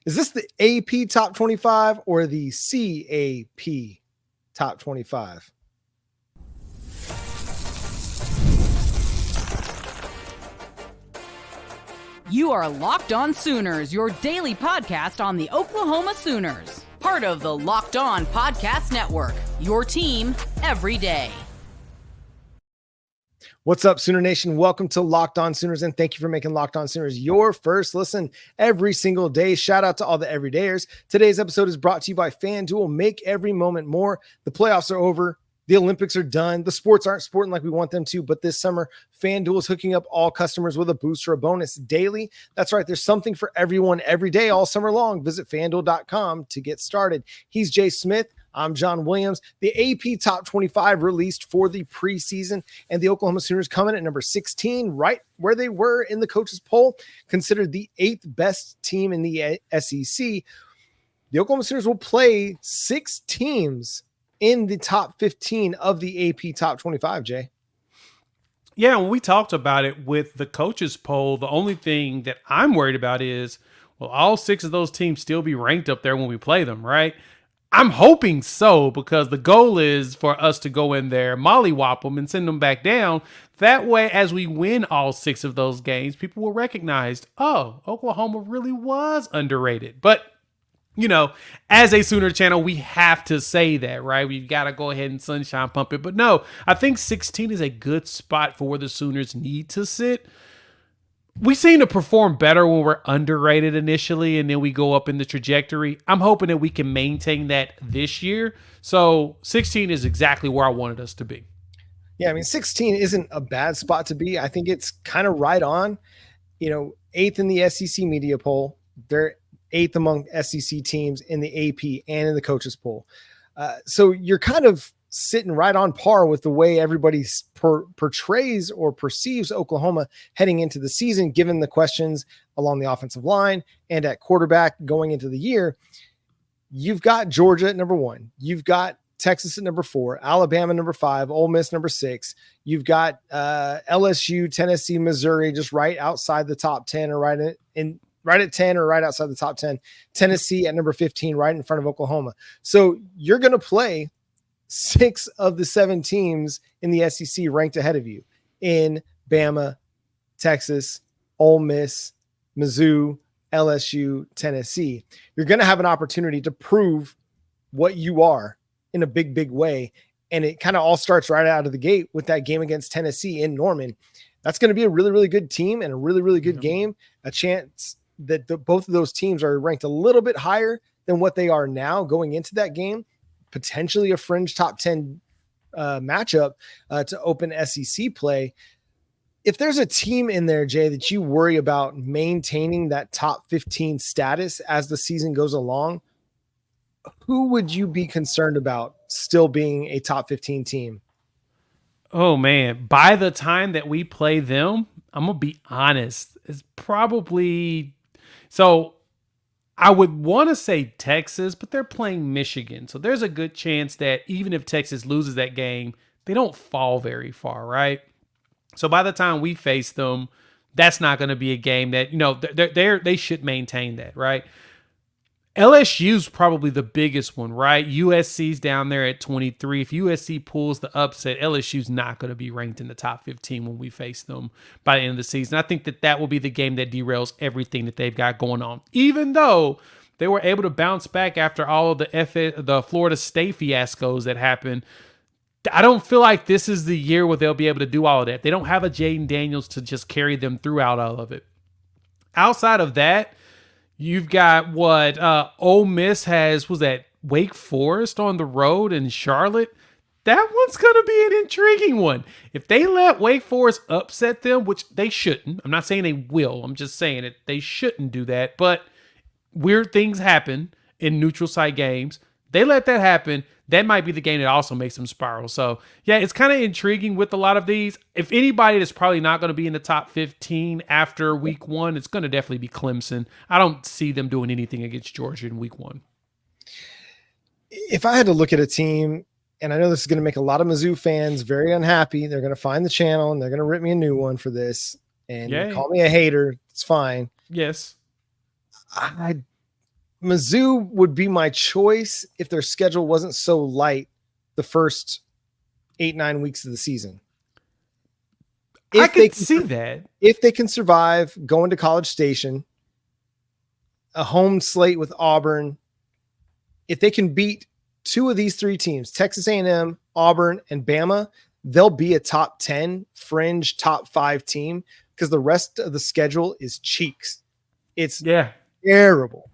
Is this the AP top 25 or the CAP top 25? You are Locked On Sooners, your daily podcast on the Oklahoma Sooners. Part of the Locked On Podcast Network, your team every day. What's up, Sooner Nation? Welcome to Locked On Sooners, and thank you for making Locked On Sooners your first listen every single day. Shout out to all the everydayers. Today's episode is brought to you by FanDuel. Make every moment more. The playoffs are over. The Olympics are done. The sports aren't sporting like we want them to, but this summer, FanDuel is hooking up all customers with a boost or a bonus daily. That's right. There's something for everyone every day all summer long. Visit FanDuel.com to get started. He's Jay Smith. I'm John Williams. The AP Top 25 released for the preseason, and the Oklahoma Sooners coming at number 16, right where they were in the coaches poll, considered the 8th best team in the SEC. The Oklahoma Sooners will play 6 teams in the top 15 of the AP top 25, Jay. Yeah, when we talked about it with the coaches poll, the only thing that I'm worried about is, will all 6 of those teams still be ranked up there when we play them, right? I'm hoping so, because the goal is for us to go in there, mollywop them, and send them back down. That way, as we win all 6 of those games, people will recognize, oh, Oklahoma really was underrated. But you know, as a Sooner channel, we have to say that, right? We've got to go ahead and sunshine pump it. But no, I think 16 is a good spot for where the Sooners need to sit. We seem to perform better when we're underrated initially, and then we go up in the trajectory. I'm hoping that we can maintain that this year. So 16 is exactly where I wanted us to be. Yeah, I mean, 16 isn't a bad spot to be. I think it's kind of right on. 8th in the SEC media poll. They're 8th among SEC teams in the AP and in the coaches poll. So you're kind of sitting right on par with the way everybody portrays or perceives Oklahoma heading into the season, given the questions along the offensive line and at quarterback going into the year. You've got Georgia at number 1. You've got Texas at number 4, Alabama number 5, Ole Miss number 6. You've got LSU, Tennessee, Missouri, just right outside the top 10 or right at 10 or right outside the top 10, Tennessee at number 15, right in front of Oklahoma. So you're going to play 6 of the 7 teams in the SEC ranked ahead of you in Bama, Texas, Ole Miss, Mizzou, LSU, Tennessee. You're going to have an opportunity to prove what you are in a big, big way. And it kind of all starts right out of the gate with that game against Tennessee in Norman. That's going to be a really, really good team and a really, really good game. A chance that both of those teams are ranked a little bit higher than what they are now going into that game, potentially a fringe top 10 matchup to open SEC play. If there's a team in there, Jay, that you worry about maintaining that top 15 status as the season goes along, who would you be concerned about still being a top 15 team? Oh, man. By the time that we play them, I'm going to be honest, it's probably... So I would want to say Texas, but they're playing Michigan. So there's a good chance that even if Texas loses that game, they don't fall very far, right? So by the time we face them, that's not going to be a game that, they should maintain that, right? LSU's probably the biggest one, right? USC's down there at 23. If USC pulls the upset, LSU's not going to be ranked in the top 15 when we face them by the end of the season. I think that will be the game that derails everything that they've got going on. Even though they were able to bounce back after all of the Florida State fiascos that happened, I don't feel like this is the year where they'll be able to do all of that. They don't have a Jaden Daniels to just carry them throughout all of it. Outside of that, you've got what Ole Miss was that Wake Forest on the road in Charlotte. That one's going to be an intriguing one. If they let Wake Forest upset them, which they shouldn't. I'm not saying they will. I'm just saying that they shouldn't do that. But weird things happen in neutral site games. They let that happen. That might be the game that also makes them spiral. So, yeah, it's kind of intriguing with a lot of these. If anybody that's probably not going to be in the top 15 after week 1, it's going to definitely be Clemson. I don't see them doing anything against Georgia in week 1. If I had to look at a team, and I know this is going to make a lot of Mizzou fans very unhappy, they're going to find the channel and they're going to rip me a new one for this and call me a hater. It's fine. Yes. Mizzou would be my choice if their schedule wasn't so light the first 8-9 weeks of the season. I could see that. If they can survive going to College Station, a home slate with Auburn, if they can beat two of these three teams, Texas A&M, Auburn, and Bama, they'll be a top 10 fringe top 5 team because the rest of the schedule is cheeks. It's terrible.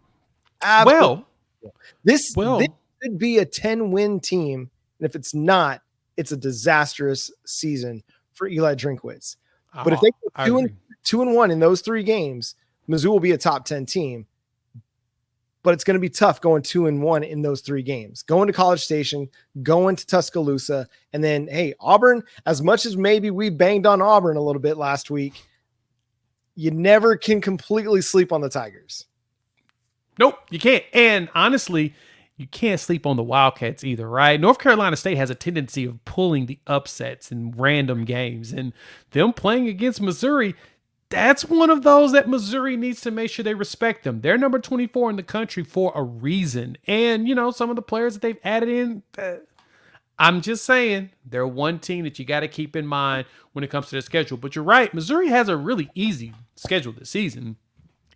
Absolutely. This could be a 10-win team. And if it's not, it's a disastrous season for Eli Drinkwitz. But if they go 2-1 in those 3 games, Mizzou will be a top 10 team. But it's going to be tough going 2-1 in those 3 games. Going to College Station, going to Tuscaloosa, and then, hey, Auburn, as much as maybe we banged on Auburn a little bit last week, you never can completely sleep on the Tigers. Nope, you can't. And honestly, you can't sleep on the Wildcats either, right? North Carolina State has a tendency of pulling the upsets in random games, and them playing against Missouri, that's one of those that Missouri needs to make sure they respect them. They're number 24 in the country for a reason. And, some of the players that they've added in, I'm just saying, they're one team that you got to keep in mind when it comes to their schedule. But you're right, Missouri has a really easy schedule this season,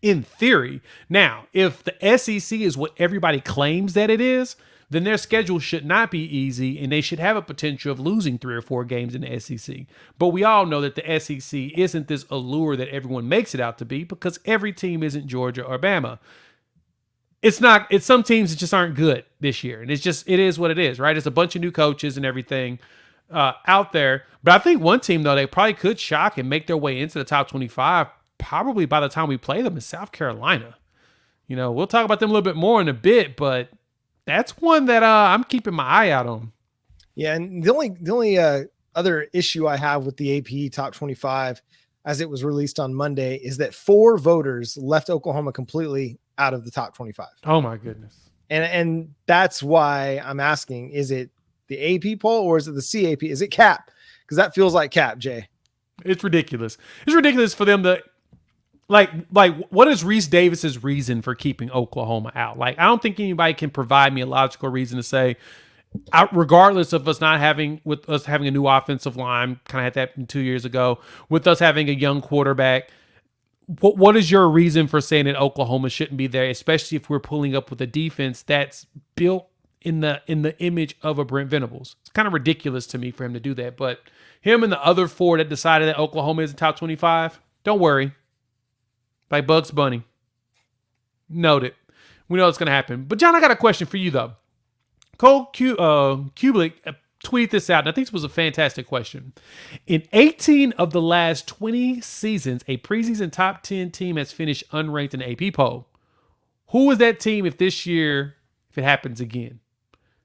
in theory. Now, if the SEC is what everybody claims that it is, then their schedule should not be easy, and they should have a potential of losing 3 or 4 games in the SEC. But we all know that the SEC isn't this allure that everyone makes it out to be, because every team isn't Georgia or Bama. It's some teams that just aren't good this year, and it is what it is, right? It's a bunch of new coaches and everything out there. But I think one team, though, they probably could shock and make their way into the top 25 probably by the time we play them is South Carolina. We'll talk about them a little bit more in a bit, but that's one that I'm keeping my eye out on. Yeah, and the only other issue I have with the AP Top 25 as it was released on Monday is that 4 voters left Oklahoma completely out of the top 25. Oh my goodness. And that's why I'm asking, is it the AP poll or is it the CAP? Is it cap? Because that feels like cap, Jay. It's ridiculous. It's ridiculous for them to like what is Reese Davis's reason for keeping Oklahoma out? I don't think anybody can provide me a logical reason to say, regardless of us having a new offensive line, kind of had that 2 years ago, with us having a young quarterback. What is your reason for saying that Oklahoma shouldn't be there, especially if we're pulling up with a defense that's built in the image of a Brent Venables? It's kind of ridiculous to me for him to do that. But him and the other 4 that decided that Oklahoma is in top 25, don't worry. Like Bugs Bunny. Noted. We know it's going to happen. But, John, I got a question for you, though. Cole Kublik tweeted this out, and I think this was a fantastic question. In 18 of the last 20 seasons, a preseason top 10 team has finished unranked in the AP poll. Who is that team if it happens again?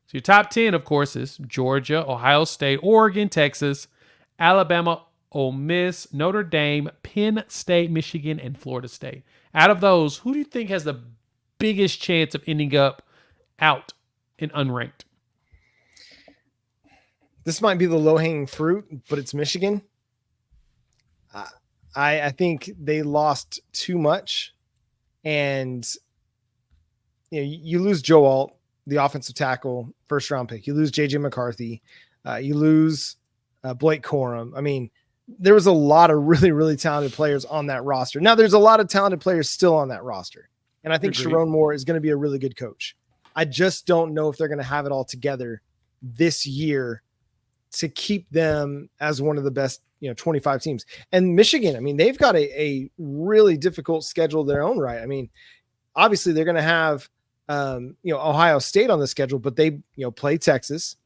So your top 10, of course, is Georgia, Ohio State, Oregon, Texas, Alabama, Ole Miss, Notre Dame, Penn State, Michigan, and Florida State. Out of those, who do you think has the biggest chance of ending up out and unranked? This might be the low-hanging fruit, but it's Michigan. I think they lost too much, and you lose Joe Alt, the offensive tackle, first-round pick. You lose J.J. McCarthy. You lose Blake Corum. I mean, there was a lot of really, really talented players on that roster. Now, there's a lot of talented players still on that roster, and I think Sharon Moore is going to be a really good coach. I just don't know if they're going to have it all together this year to keep them as one of the best, 25 teams. And Michigan, I mean, they've got a really difficult schedule of their own right. I mean, obviously they're going to have, Ohio State on the schedule, but they, play Texas.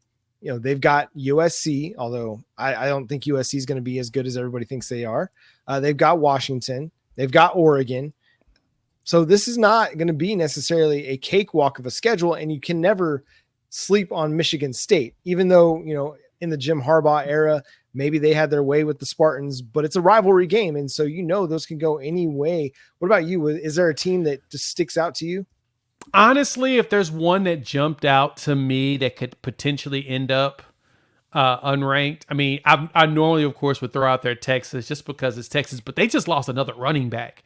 They've got USC, although I don't think USC is going to be as good as everybody thinks they are. They've got Washington. They've got Oregon. So this is not going to be necessarily a cakewalk of a schedule, and you can never sleep on Michigan State, even though, in the Jim Harbaugh era, maybe they had their way with the Spartans, but it's a rivalry game. And so, those can go any way. What about you? Is there a team that just sticks out to you? Honestly, if there's one that jumped out to me that could potentially end up unranked, I mean, I normally, of course, would throw out there Texas just because it's Texas, but they just lost another running back.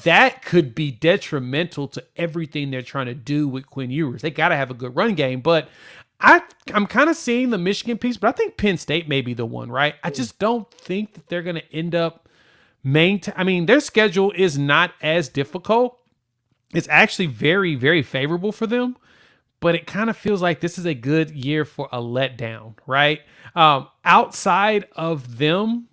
that could be detrimental to everything they're trying to do with Quinn Ewers. They got to have a good run game, but I'm kind of seeing the Michigan piece, but I think Penn State may be the one, right? I just don't think that they're going to end up their schedule is not as difficult. It's actually very, very favorable for them, but it kind of feels like this is a good year for a letdown, right? Outside of them,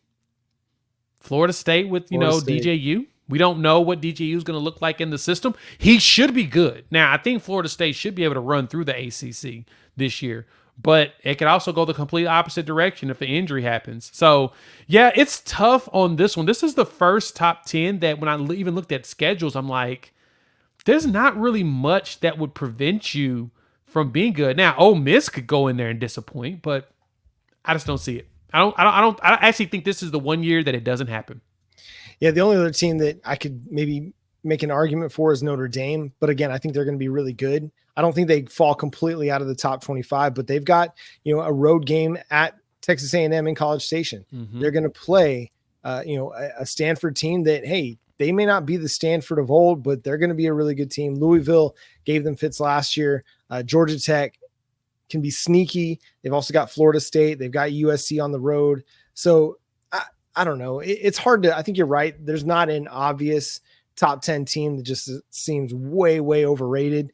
Florida State with, DJU. We don't know what DJU is going to look like in the system. He should be good. Now, I think Florida State should be able to run through the ACC this year, but it could also go the complete opposite direction if an injury happens. So, yeah, it's tough on this one. This is the first top 10 that when I even looked at schedules, I'm like, there's not really much that would prevent you from being good. Now, Ole Miss could go in there and disappoint, but I just don't see it. I actually think this is the one year that it doesn't happen. Yeah, the only other team that I could maybe make an argument for is Notre Dame. But again, I think they're going to be really good. I don't think they fall completely out of the top 25, but they've got, a road game at Texas A&M in College Station. Mm-hmm. They're going to play, a Stanford team that, hey, they may not be the Stanford of old, but they're going to be a really good team. Louisville gave them fits last year. Georgia Tech can be sneaky. They've also got Florida State. They've got USC on the road. So I don't know. It's hard to, I think you're right. There's not an obvious top 10 team that just seems way, way overrated,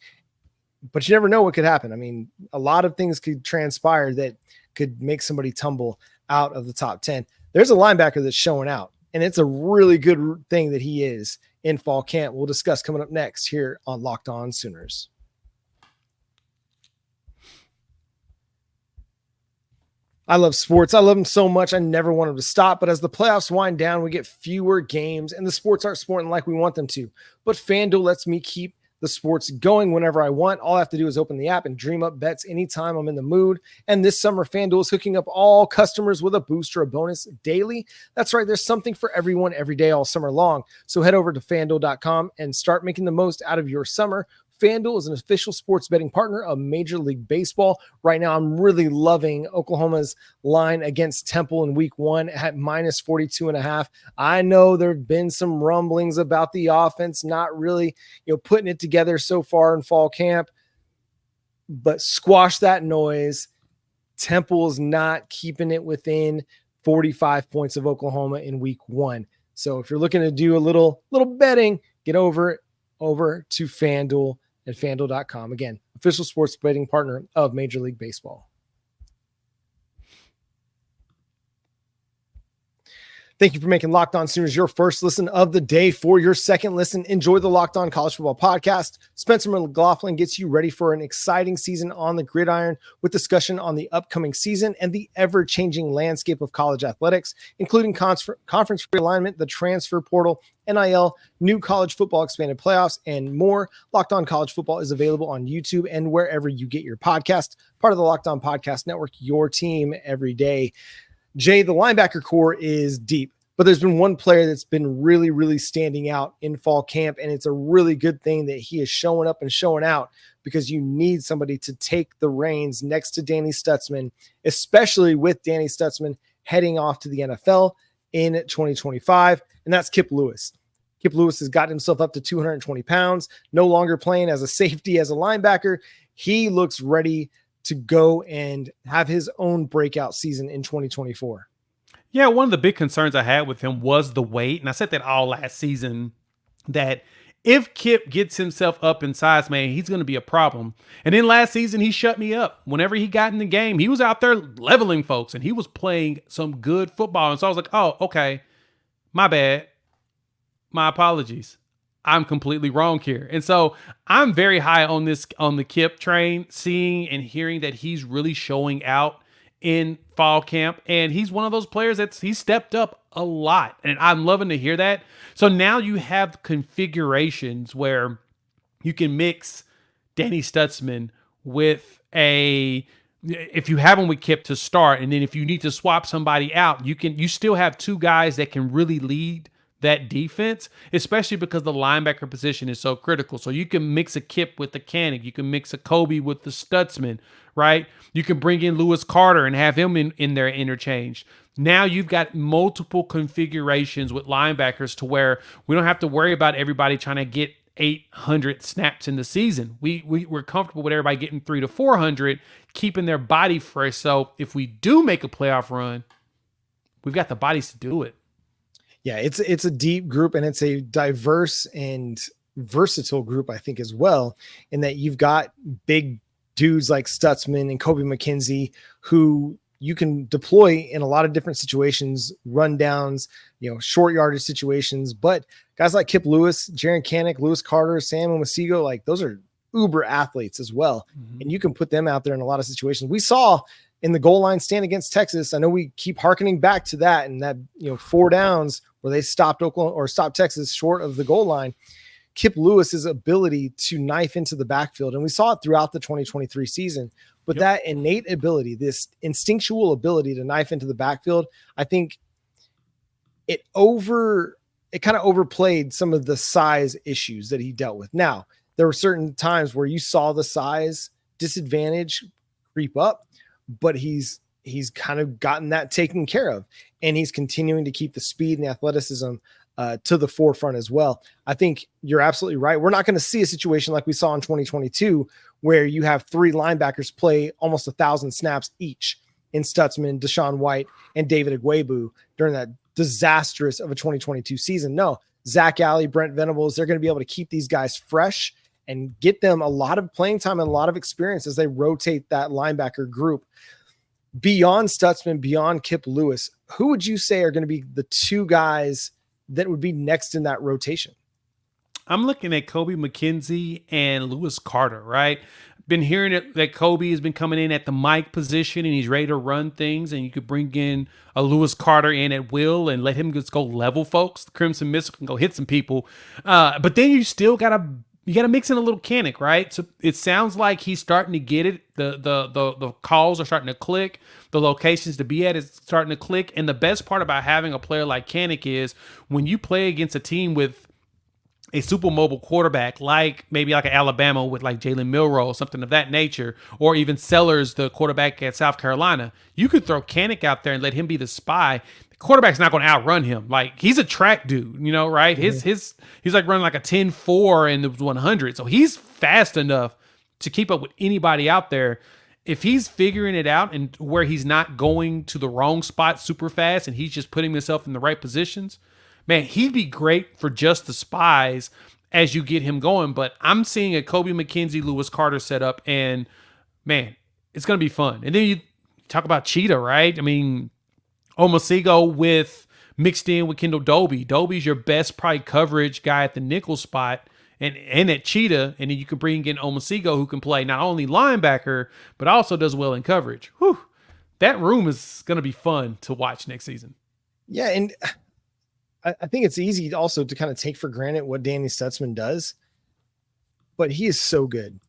but you never know what could happen. I mean, a lot of things could transpire that could make somebody tumble out of the top 10. There's a linebacker that's showing out, and it's a really good thing that he is in fall camp. We'll discuss coming up next here on Locked On Sooners. I love sports. I love them so much. I never want them to stop. But as the playoffs wind down, we get fewer games and the sports aren't sporting like we want them to. But FanDuel lets me keep the sports going whenever I want. All I have to do is open the app and dream up bets anytime I'm in the mood. And this summer, FanDuel is hooking up all customers with a boost or a bonus daily. That's right. There's something for everyone every day all summer long. So head over to FanDuel.com and start making the most out of your summer. FanDuel is an official sports betting partner of Major League Baseball. Right now, I'm really loving Oklahoma's line against Temple in week 1 at minus 42.5. I know there have been some rumblings about the offense not really, putting it together so far in fall camp, but squash that noise. Temple is not keeping it within 45 points of Oklahoma in week 1. So if you're looking to do a little betting, get over to FanDuel at FanDuel.com. Again, official sports betting partner of Major League Baseball. Thank you for making Locked On Sooners your first listen of the day. For your second listen, enjoy the Locked On College Football podcast. Spencer McLaughlin gets you ready for an exciting season on the gridiron with discussion on the upcoming season and the ever-changing landscape of college athletics, including conference realignment, the transfer portal, NIL, new college football expanded playoffs, and more. Locked On College Football is available on YouTube and wherever you get your podcast. Part of the Locked On Podcast Network, your team every day. Jay, the linebacker core is deep, but there's been one player that's been really, really standing out in fall camp, and it's a really good thing that he is showing up and showing out because you need somebody to take the reins next to Danny Stutzman, especially with Danny Stutzman heading off to the NFL in 2025, and that's Kip Lewis. Kip Lewis has gotten himself up to 220 pounds, no longer playing as a safety, as a linebacker. He looks ready to go and have his own breakout season in 2024. Yeah, one of the big concerns I had with him was the weight. And I said that all last season, that if Kip gets himself up in size, man, he's going to be a problem. And then last season, he shut me up. Whenever he got in the game, he was out there leveling folks and he was playing some good football. And so I was like, oh, okay, my bad. My apologies. I'm completely wrong here. And so I'm very high on the Kip train, seeing and hearing that he's really showing out in fall camp. And he's one of those players he's stepped up a lot. And I'm loving to hear that. So now you have configurations where you can mix Danny Stutzman with if you have him with Kip to start, and then if you need to swap somebody out, you still have two guys that can really lead that defense, especially because the linebacker position is so critical. So you can mix a Kip with the Canic. You can mix a Kobe with the Stutzman, right? You can bring in Lewis Carter and have him in there interchanged. Now you've got multiple configurations with linebackers to where we don't have to worry about everybody trying to get 800 snaps in the season. We're comfortable with everybody getting 300 to 400, keeping their body fresh. So if we do make a playoff run, we've got the bodies to do it. Yeah, it's a deep group, and it's a diverse and versatile group, I think, as well, in that you've got big dudes like Stutzman and Kobe McKenzie who you can deploy in a lot of different situations, rundowns, short yardage situations. But guys like Kip Lewis, Jaron Canic, Lewis Carter, Sam Omasigo, like those are uber athletes as well. Mm-hmm. And you can put them out there in a lot of situations. We saw in the goal line stand against Texas. I know we keep hearkening back to that, and that, 4 downs where they stopped Oklahoma or stopped Texas short of the goal line. Kip Lewis's ability to knife into the backfield, and we saw it throughout the 2023 season, but that innate ability, this instinctual ability to knife into the backfield, I think it kind of overplayed some of the size issues that he dealt with. Now, there were certain times where you saw the size disadvantage creep up, but he's kind of gotten that taken care of, and he's continuing to keep the speed and the athleticism to the forefront as well. I think you're absolutely right. We're not going to see a situation like we saw in 2022 where you have 3 linebackers play almost 1,000 snaps each in Stutzman, Deshaun White, and David Agwebu during that disastrous of a 2022 season. No, Zach Alley, Brent Venables, they're going to be able to keep these guys fresh and get them a lot of playing time and a lot of experience as they rotate that linebacker group. Beyond Stutzman, beyond Kip Lewis, who would you say are going to be the 2 guys that would be next in that rotation? I'm looking at Kobe McKenzie and Lewis Carter, right? Been hearing that Kobe has been coming in at the Mike position and he's ready to run things, and you could bring in a Lewis Carter in at will and let him just go level folks. The Crimson Missile can go hit some people. But then you still got to mix in a little Canic, right? So it sounds like he's starting to get it. The calls are starting to click. The locations to be at is starting to click. And the best part about having a player like Canic is when you play against a team with a super mobile quarterback, like maybe like an Alabama with like Jalen Milroe, something of that nature, or even Sellers, the quarterback at South Carolina, you could throw Canic out there and let him be the spy. The quarterback's not going to outrun him. Like, he's a track dude, right? Mm-hmm. He's like running like a 10-4 in the 100. So he's fast enough to keep up with anybody out there. If he's figuring it out and where he's not going to the wrong spot super fast and he's just putting himself in the right positions, man, he'd be great for just the spies as you get him going. But I'm seeing a Kobe McKenzie, Lewis Carter setup, and man, it's going to be fun. And then you talk about Cheetah, right? I mean, Omasigo mixed in with Kendall Dobie. Dobie's your best probably coverage guy at the nickel spot and at Cheetah. And then you can bring in Omasigo, who can play not only linebacker, but also does well in coverage. Whew. That room is going to be fun to watch next season. Yeah, and I think it's easy also to kind of take for granted what Danny Stutzman does, but he is so good.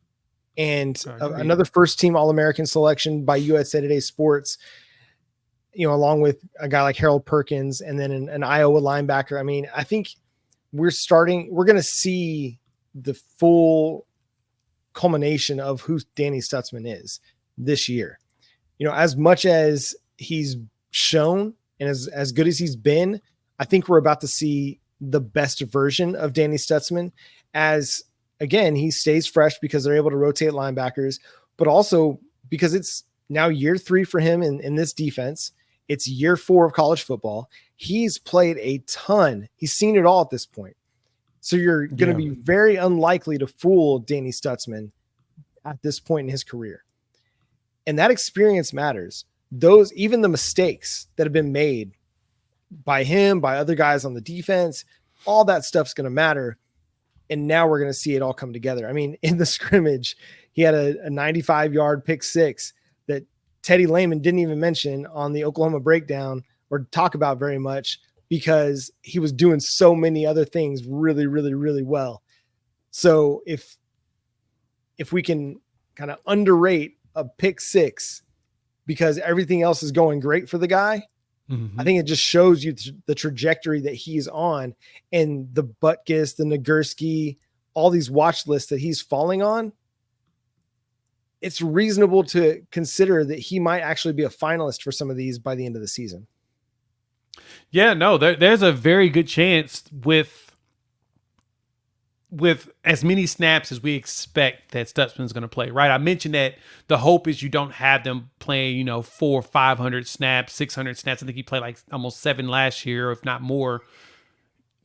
And another first team All-American selection by USA Today Sports, along with a guy like Harold Perkins and then an Iowa linebacker. I mean, I think we're going to see the full culmination of who Danny Stutzman is this year. As much as he's shown and as good as he's been, I think we're about to see the best version of Danny Stutzman as, again, he stays fresh because they're able to rotate linebackers, but also because it's now year 3 for him in this defense. It's year 4 of college football. He's played a ton. He's seen it all at this point. So you're going to be very unlikely to fool Danny Stutzman at this point in his career. And that experience matters. Even the mistakes that have been made by him, by other guys on the defense, all that stuff's going to matter. And now we're going to see it all come together. I mean, in the scrimmage, he had a 95-yard pick 6 that Teddy Lehman didn't even mention on the Oklahoma breakdown or talk about very much because he was doing so many other things really, really, really well. So if we can kind of underrate a pick 6 because everything else is going great for the guy, I think it just shows you the trajectory that he's on, and the Butkus, the Nagurski, all these watch lists that he's falling on. It's reasonable to consider that he might actually be a finalist for some of these by the end of the season. Yeah, no, there's a very good chance with as many snaps as we expect that Stutzman's going to play, right? I mentioned that the hope is you don't have them playing, 400 or 500 snaps, 600 snaps. I think he played like almost 7 last year, if not more.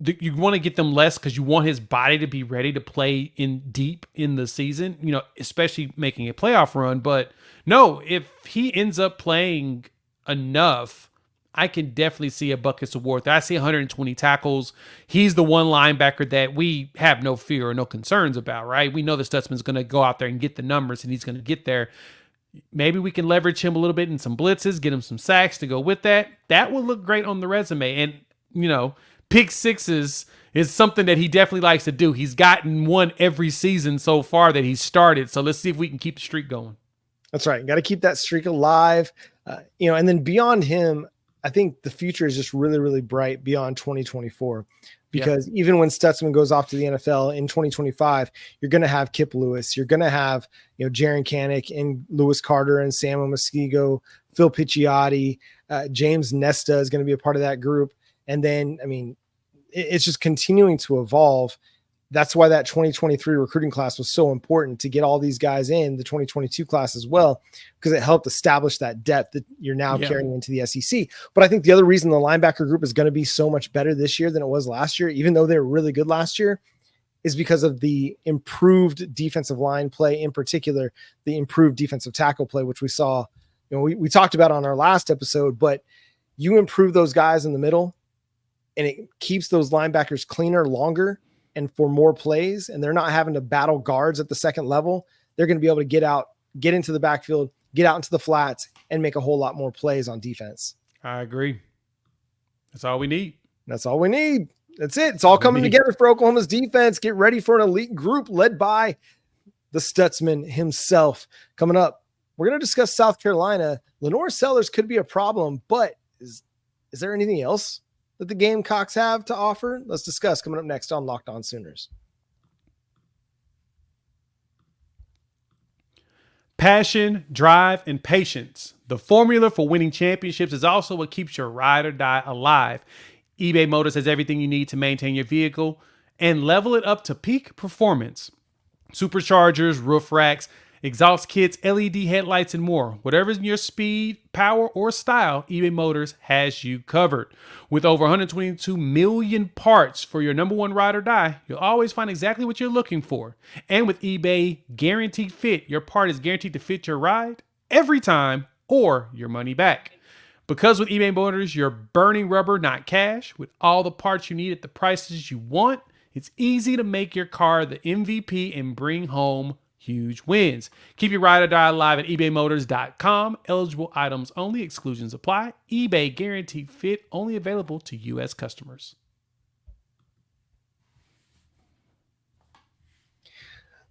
You want to get them less because you want his body to be ready to play in deep in the season, especially making a playoff run. But no, if he ends up playing enough, I can definitely see a Butkus Award. I see 120 tackles. He's the one linebacker that we have no fear or no concerns about, right? We know that Stutzman's going to go out there and get the numbers, and he's going to get there. Maybe we can leverage him a little bit in some blitzes, get him some sacks to go with that. That will look great on the resume. And, pick sixes is something that he definitely likes to do. He's gotten one every season so far that he's started. So let's see if we can keep the streak going. That's right. Got to keep that streak alive. And then beyond him, I think the future is just really, really bright beyond 2024, because even when Stutzman goes off to the NFL in 2025, you're going to have Kip Lewis. You're going to have, Jaron Kanik and Lewis Carter and Sam Muskego, Phil Picciotti, James Nesta is going to be a part of that group. And then, it's just continuing to evolve. That's why that 2023 recruiting class was so important, to get all these guys in the 2022 class as well, because it helped establish that depth that you're now carrying into the SEC. But I think the other reason the linebacker group is going to be so much better this year than it was last year, even though they were really good last year, is because of the improved defensive line play, in particular, the improved defensive tackle play, which we saw, we talked about on our last episode. But you improve those guys in the middle, and it keeps those linebackers cleaner longer and for more plays, and they're not having to battle guards at the second level. They're going to be able to get into the backfield, get out into the flats, and make a whole lot more plays on defense. I agree. That's all we need. That's all we need. That's it. It's all coming together for Oklahoma's defense. Get ready for an elite group led by the Stutzman himself. Coming up, we're going to discuss South Carolina. LeNorris Sanders could be a problem, but is there anything else that the Gamecocks have to offer? Let's discuss coming up next on Locked On Sooners. Passion, drive, and patience. The formula for winning championships is also what keeps your ride or die alive. eBay Motors has everything you need to maintain your vehicle and level it up to peak performance. Superchargers, roof racks, exhaust kits, LED headlights, and more. Whatever's in your speed, power, or style, eBay Motors has you covered. With over 122 million parts for your number one ride or die, you'll always find exactly what you're looking for. And with eBay Guaranteed Fit, your part is guaranteed to fit your ride every time or your money back. Because with eBay Motors, you're burning rubber, not cash. With all the parts you need at the prices you want, it's easy to make your car the MVP and bring home huge wins. Keep your ride or die alive at ebaymotors.com. Eligible items only. Exclusions apply. eBay Guaranteed Fit only available to U.S. customers.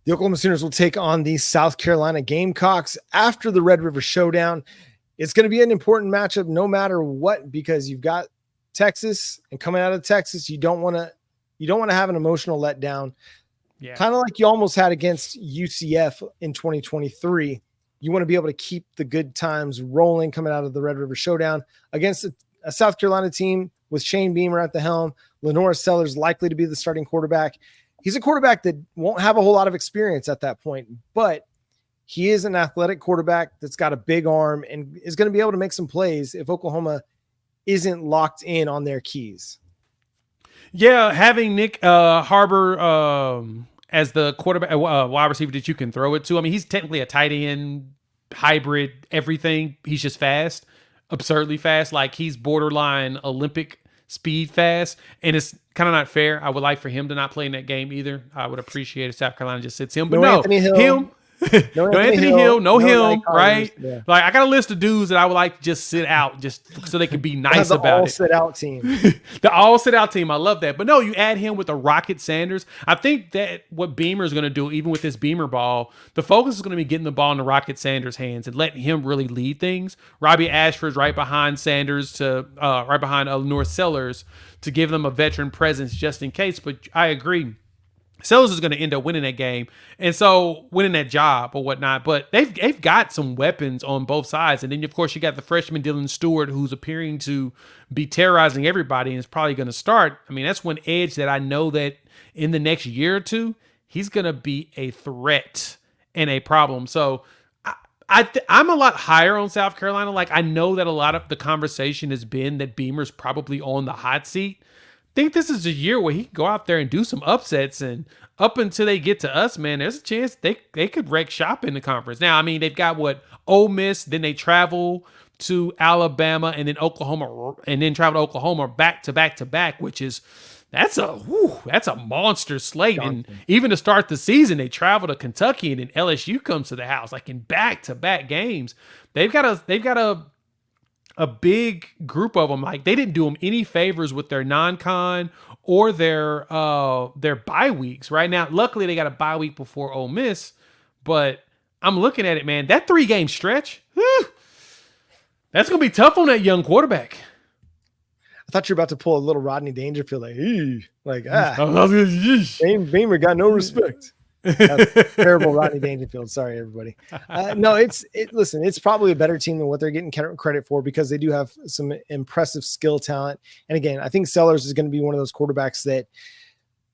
The Oklahoma Sooners will take on the South Carolina Gamecocks after the Red River Showdown. It's going to be an important matchup no matter what, because you've got Texas, and coming out of Texas, you don't want to have an emotional letdown. Yeah. Kind of like you almost had against UCF in 2023. You want to be able to keep the good times rolling coming out of the Red River Showdown against a South Carolina team with Shane Beamer at the helm. LeNorris Sanders likely to be the starting quarterback. He's a quarterback that won't have a whole lot of experience at that point, but he is an athletic quarterback that's got a big arm and is going to be able to make some plays if Oklahoma isn't locked in on their keys. Yeah, having Nykoles Harbor as the quarterback, wide receiver that you can throw it to. I mean, he's technically a tight end, hybrid, everything. He's just fast, absurdly fast. Like, he's borderline Olympic speed fast, and it's kind of not fair. I would like for him to not play in that game either. I would appreciate if South Carolina just sits him, but no, Anthony Hill. him. No Anthony Hill, no him, Nykoles, right? Yeah. Like I got a list of dudes that I would like to just sit out, just so they can be nice about all it. sit out team. The all sit out team, I love that. But no, you add him with a Rocket Sanders. I think that what Beamer is going to do, even with this Beamer ball, the focus is going to be getting the ball in the Rocket Sanders' hands and letting him really lead things. Robbie Ashford's right behind Sanders right behind LeNorris Sanders to give them a veteran presence just in case. But I agree. Sellers is going to end up winning that game, and so winning that job or whatnot. But they've got some weapons on both sides, and then of course you got the freshman Dylan Stewart, who's appearing to be terrorizing everybody, and is probably going to start. I mean, that's one edge that I know that in the next year or two he's going to be a threat and a problem. So I'm a lot higher on South Carolina. Like I know that a lot of the conversation has been that Beamer's probably on the hot seat. Think this is a year where he can go out there and do some upsets, and up until they get to us, man, there's a chance they could wreck shop in the conference. Now, I mean, they've got Ole Miss, then they travel to Alabama, and then Oklahoma, and then travel to Oklahoma back to back, which is that's a monster slate. And even to start the season, they travel to Kentucky, and then LSU comes to the house, like in back to back games. They've got a big group of them. Like they didn't do them any favors with their non-con or their bye weeks right now. Luckily they got a bye week before Ole Miss, but I'm looking at it, man, that 3-game stretch, that's going to be tough on that young quarterback. I thought you were about to pull a little Rodney Dangerfield, Beamer got no respect. That's terrible Rodney Dangerfield. Sorry, everybody. No, listen, it's probably a better team than what they're getting credit for because they do have some impressive skill talent. And again, I think Sellers is going to be one of those quarterbacks that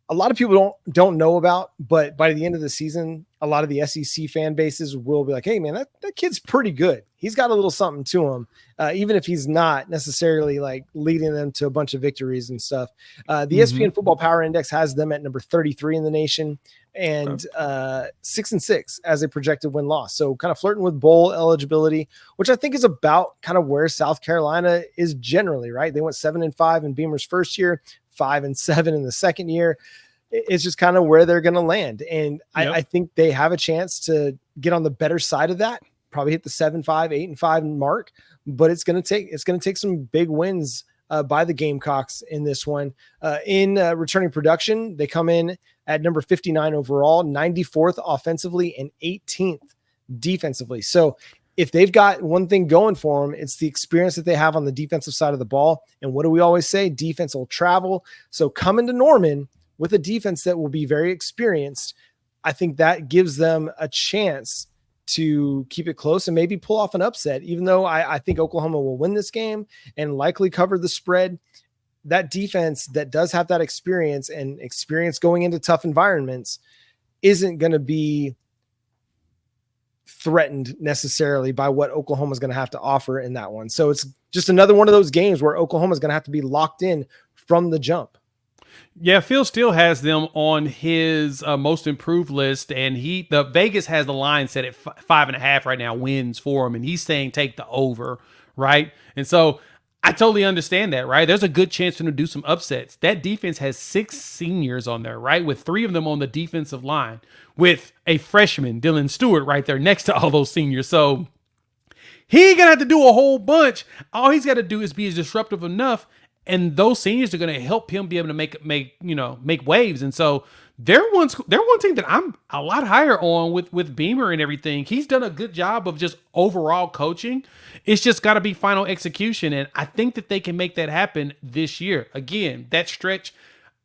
a lot of people don't know about, but by the end of the season, a lot of the SEC fan bases will be like, hey man, that kid's pretty good. He's got a little something to him. Even if he's not necessarily like leading them to a bunch of victories and stuff. The ESPN Football Power Index has them at number 33 in the nation and 6-6 as a projected win-loss. So kind of flirting with bowl eligibility, which I think is about kind of where South Carolina is generally, right? They went 7-5 in Beamer's first year, 5-7 in the second year. It's just kind of where they're going to land. And I think they have a chance to get on the better side of that, probably hit the 7-5, 8-5 mark, but it's going to take some big wins by the Gamecocks in this one. In returning production, they come in at number 59 overall, 94th offensively, and 18th defensively. So if they've got one thing going for them, it's the experience that they have on the defensive side of the ball. And what do we always say? Defense will travel. So coming to Norman with a defense that will be very experienced, I think that gives them a chance to keep it close and maybe pull off an upset, even though I think Oklahoma will win this game and likely cover the spread. That defense that does have that experience and experience going into tough environments isn't going to be threatened necessarily by what Oklahoma is going to have to offer in that one. So it's just another one of those games where Oklahoma is going to have to be locked in from the jump. Yeah, Phil still has them on his most improved list, and the Vegas has the line set at 5.5 right now, wins for him, and he's saying take the over, right? And so I totally understand that, right? There's a good chance for them to do some upsets. That defense has 6 seniors on there, right? With 3 of them on the defensive line, with a freshman, Dylan Stewart, right there next to all those seniors. So he ain't gonna have to do a whole bunch. All he's got to do is be disruptive enough. And those seniors are going to help him be able to make waves. And so they're one team that I'm a lot higher on with Beamer and everything. He's done a good job of just overall coaching. It's just got to be final execution. And I think that they can make that happen this year. Again, that stretch,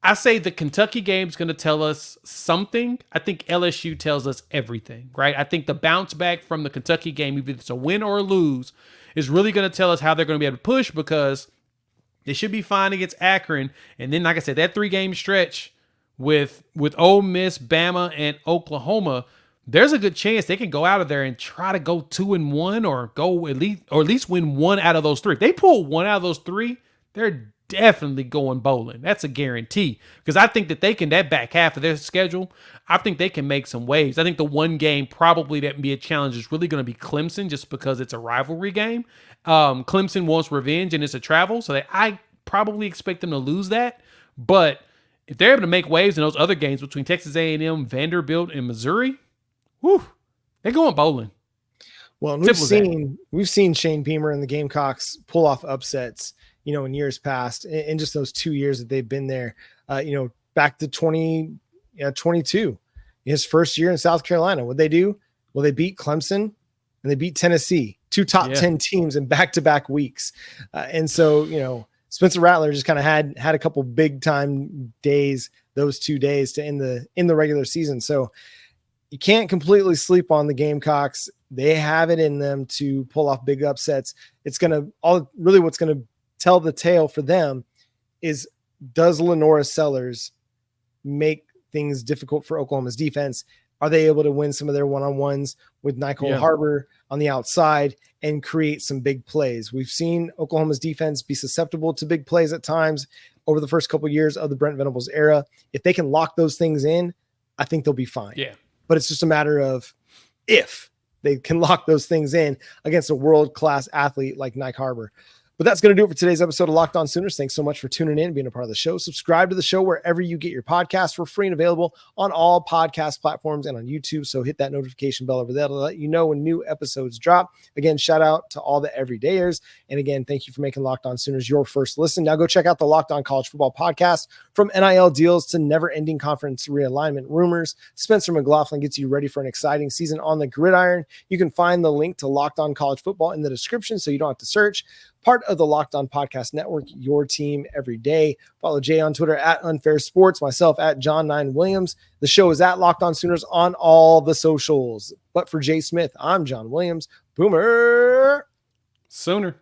I say the Kentucky game is going to tell us something. I think LSU tells us everything, right? I think the bounce back from the Kentucky game, either it's a win or a lose, is really going to tell us how they're going to be able to push, because they should be fine against Akron. And then, like I said, that 3-game stretch with Ole Miss, Bama, and Oklahoma, there's a good chance they can go out of there and try to go 2-1 or go at least win 1 out of those 3. If they pull 1 out of those 3, they're definitely going bowling. That's a guarantee. Because I think that they can, that back half of their schedule, I think they can make some waves. I think the one game probably that would be a challenge is really going to be Clemson, just because it's a rivalry game. Clemson wants revenge and it's a travel, so I probably expect them to lose that. But if they're able to make waves in those other games between Texas A&M, Vanderbilt, and Missouri, They're going bowling. Well, we've seen Shane Beamer and the Gamecocks pull off upsets, in years past, in just those 2 years that they've been there. Back to 2022, his first year in South Carolina. What'd they do? Well, they beat Clemson and they beat Tennessee, 2 top 10 teams in back-to-back weeks. And so, Spencer Rattler just kind of had a couple big time days, those 2 days to end the regular season. So you can't completely sleep on the Gamecocks. They have it in them to pull off big upsets. What's going to tell the tale for them is, does LeNorris Sanders make things difficult for Oklahoma's defense? Are they able to win some of their one-on-ones with Nykoles Harbor on the outside and create some big plays? We've seen Oklahoma's defense be susceptible to big plays at times over the first couple of years of the Brent Venables era. If they can lock those things in, I think they'll be fine. Yeah. But it's just a matter of if they can lock those things in against a world-class athlete like Nykoles Harbor. But that's going to do it for today's episode of Locked On Sooners. Thanks so much for tuning in and being a part of the show. Subscribe to the show wherever you get your podcasts. We're free and available on all podcast platforms and on YouTube. So hit that notification bell over there to let you know when new episodes drop. Again, shout out to all the everydayers. And again, thank you for making Locked On Sooners your first listen. Now go check out the Locked On College Football podcast. From NIL deals to never-ending conference realignment rumors, Spencer McLaughlin gets you ready for an exciting season on the gridiron. You can find the link to Locked On College Football in the description so you don't have to search. Part of the Locked On Podcast Network, your team every day. Follow Jay on Twitter at Unfair Sports, myself at John9Williams. The show is at Locked On Sooners on all the socials. But for Jay Smith, I'm John Williams. Boomer. Sooner.